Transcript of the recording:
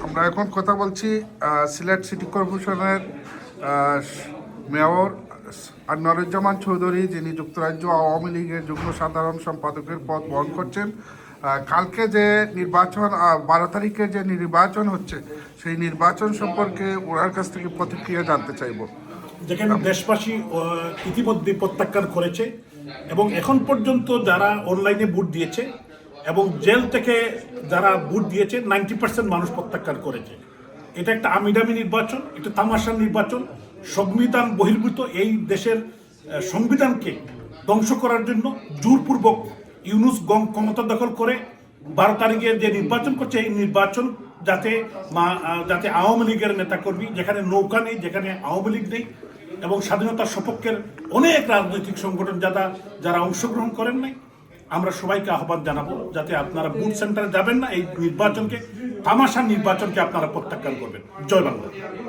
আমরা এখন কথা বলছি সিলেট সিটি কর্পোরেশনের মেয়র আনোয়ারুজ্জামান চৌধুরী, যিনি যুক্তরাজ্য আওয়ামী লীগের যুগ্ম সাধারণ সম্পাদকের পদ বহন করছেন। কালকে যে নির্বাচন 12 তারিখে যে নির্বাচন হচ্ছে, সেই নির্বাচন সম্পর্কে ওনার কাছ থেকে প্রতিক্রিয়া জানতে চাইব। যেখানে দেশবাসী ইতিমধ্যে প্রত্যাখ্যান করেছে এবং এখন পর্যন্ত যারা অনলাইনে ভোট দিয়েছে এবং জেল থেকে যারা ভোট দিয়েছে 90% মানুষ প্রত্যাখ্যান করেছে। এটা একটা আমিডামি নির্বাচন, এটা তামাশার নির্বাচন, সংবিধান বহির্ভূত এই দেশের সংবিধানকে ধ্বংস করার জন্য জোরপূর্বক ইউনুস ক্ষমতা দখল করে 12 তারিখে যে নির্বাচন করছে, এই নির্বাচন যাতে আওয়ামী লীগের নেতাকর্মী, যেখানে নৌকা নেই, যেখানে আওয়ামী লীগ নেই এবং স্বাধীনতার সপক্ষের অনেক রাজনৈতিক সংগঠন যারা অংশগ্রহণ করেন নাই, আমরা সবাইকে আহ্বান জানাবো যাতে আপনারা বুথ সেন্টারে যাবেন না, এই নির্বাচনকে, তামাশার নির্বাচনকে আপনারা প্রত্যাখ্যান করবেন। জয় বাংলা।